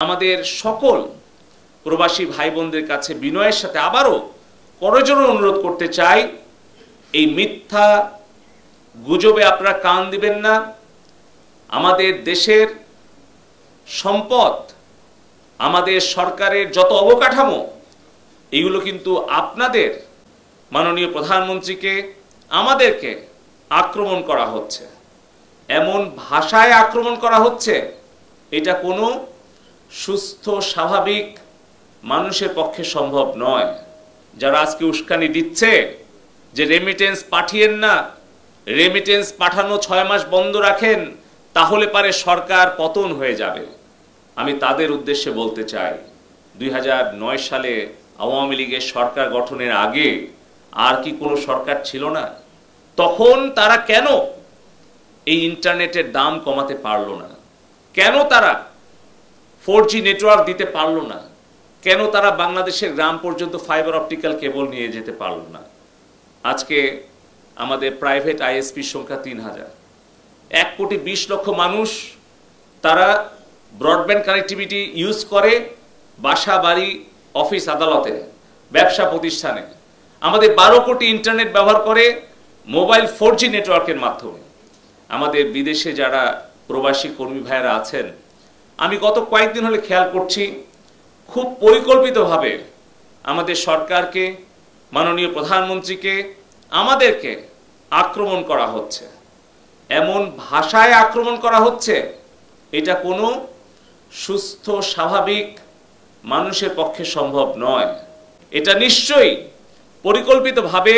আমাদের সকল প্রবাসী ভাই বোনদের কাছে বিনয়ের সাথে আবারও করজোড়ে অনুরোধ করতে চাই, এই মিথ্যা গুজবে আপনারা কান দিবেন না। আমাদের দেশের সম্পদ, আমাদের সরকারের যত অবকাঠামো, এগুলো কিন্তু আপনাদের মাননীয় প্রধানমন্ত্রীকে, আমাদেরকে আক্রমণ করা হচ্ছে, এমন ভাষায় আক্রমণ করা হচ্ছে, এটা কোনো সুস্থ স্বাভাবিক মানুষের পক্ষে সম্ভব নয়। যারা আজকে উস্কানি দিচ্ছে যে রেমিটেন্স পাঠিয়েন না, রেমিটেন্স পাঠানো 6 মাস বন্ধ রাখেন, তাহলে পারে সরকার পতন হয়ে যাবে, আমি তাদের উদ্দেশ্যে বলতে চাই 2009 সালে আওয়ামী লীগের সরকার গঠনের আগে আর কি কোনো সরকার ছিল না? তখন তারা কেন এই ইন্টারনেটের দাম কমাতে পারলো না? কেন তারা 4G নেটওয়ার্ক দিতে পারলো না? কেন তারা বাংলাদেশের গ্রাম পর্যন্ত ফাইবার অপটিক্যাল কেবল নিয়ে যেতে পারলো না? আজকে আমাদের প্রাইভেট আইএসপির সংখ্যা 3000, 1,20,00,000 মানুষ তারা ব্রডব্যান্ড কানেক্টিভিটি ইউজ করে বাসা, বাড়ি, অফিস, আদালতে, ব্যবসা প্রতিষ্ঠানে। আমাদের 12 কোটি ইন্টারনেট ব্যবহার করে মোবাইল 4G নেটওয়ার্কের মাধ্যমে। আমাদের বিদেশে যারা প্রবাসী কর্মী ভাইয়েরা আছেন, আমি গত কয়েকদিন হলে খেয়াল করছি, খুব পরিকল্পিতভাবে আমাদের সরকারকে, মাননীয় প্রধানমন্ত্রীকে, আমাদেরকে আক্রমণ করা হচ্ছে, এমন ভাষায় আক্রমণ করা হচ্ছে, এটা কোনো সুস্থ স্বাভাবিক মানুষের পক্ষে সম্ভব নয়। এটা নিশ্চয়ই পরিকল্পিতভাবে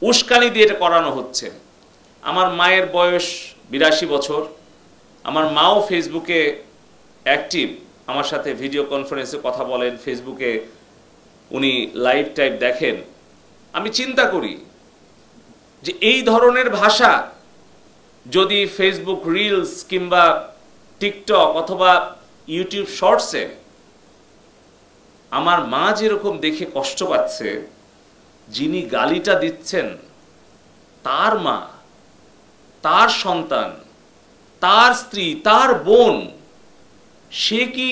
উস্কানি দিয়ে এটা করানো হচ্ছে। আমার মায়ের বয়স 82 বছর, আমার মাও ফেসবুকে অ্যাক্টিভ, আমার সাথে ভিডিও কনফারেন্সে কথা বলেন, ফেসবুকে উনি লাইভ টাইপ দেখেন। আমি চিন্তা করি যে এই ধরনের ভাষা যদি ফেসবুক রিলস কিংবা টিকটক অথবা ইউটিউব শর্টসে আমার মা যেরকম দেখে কষ্ট পাচ্ছে, যিনি গালিটা দিচ্ছেন তার মা, তার সন্তান, তার স্ত্রী, তার বোন, সে কি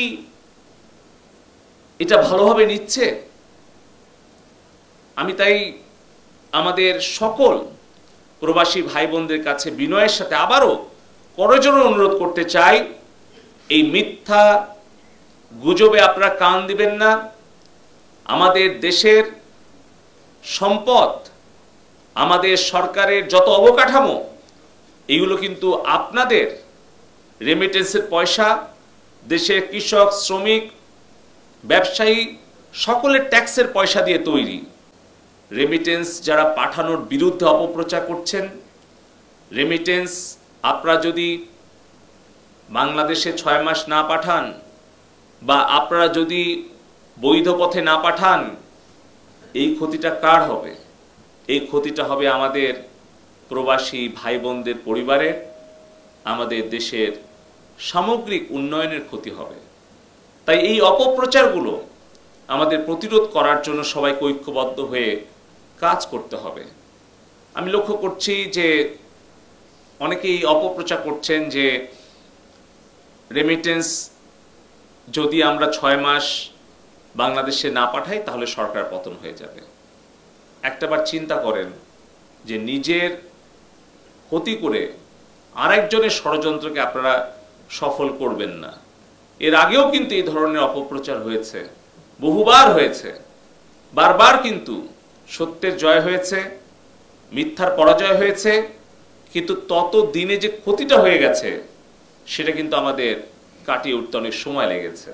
এটা ভালোভাবে নিচ্ছে? আমি তাই আমাদের সকল প্রবাসী ভাই বোনদের কাছে বিনয়ের সাথে আবারও করজোড়ে অনুরোধ করতে চাই, এই মিথ্যা গুজবে আপনারা কান দিবেন না। আমাদের দেশের সম্পদ, আমাদের সরকারের যত অবকাঠামো, এগুলো কিন্তু আপনাদের রেমিটেন্সের পয়সা, দেশের কৃষক, শ্রমিক, ব্যবসায়ী সকলের ট্যাক্সের পয়সা দিয়ে তৈরি। রেমিটেন্স যারা পাঠানোর বিরুদ্ধে অপপ্রচার করছেন, রেমিটেন্স আপনারা যদি বাংলাদেশে 6 মাস না পাঠান বা আপনারা যদি বৈধ পথে না পাঠান, এই ক্ষতিটা কার হবে? এই ক্ষতিটা হবে আমাদের প্রবাসী ভাই বোনদের পরিবারের, আমাদের দেশের সামগ্রিক উন্নয়নের ক্ষতি হবে। তাই এই অপপ্রচারগুলো আমাদের প্রতিরোধ করার জন্য সবাইকে ঐক্যবদ্ধ হয়ে কাজ করতে হবে। আমি লক্ষ্য করছি যে অনেকেই অপপ্রচার করছেন যে রেমিটেন্স যদি আমরা 6 মাস বাংলাদেশে না পাঠাই তাহলে সরকার পতন হয়ে যাবে। একটাবার চিন্তা করেন যে নিজের ক্ষতি করে আরেকজনের ষড়যন্ত্রকে আপনারা সফল করবেন না। এর আগেও কিন্তু এই ধরনের অপপ্রচার হয়েছে, বহুবার হয়েছে, বারবার কিন্তু সত্যের জয় হয়েছে, মিথ্যার পরাজয় হয়েছে, কিন্তু তত দিনে যে ক্ষতিটা হয়ে গেছে সেটা কিন্তু আমাদের কাটিয়ে উঠতে অনেক সময় লেগেছে।